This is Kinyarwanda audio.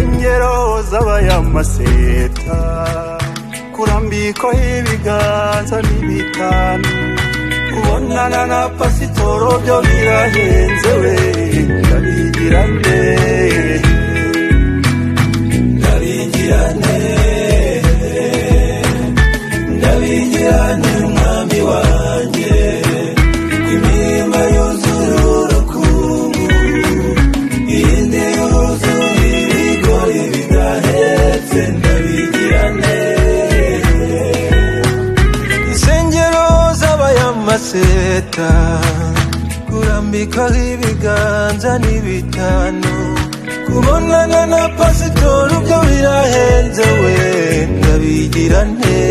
insengero z'abayamaseta kurambikwa ibiganza n'ibitanu kubonana na pasitoro byo birahenze we ndabigirane umwami wanjye imirima yuzuye urukungu iyindi yuzuye ibigori bidahetse ndabigirane insengero z'abayamaseta kurambikaho ibiganza n'ibitanu kubonana na pasitori byo birahenze we ndabigirane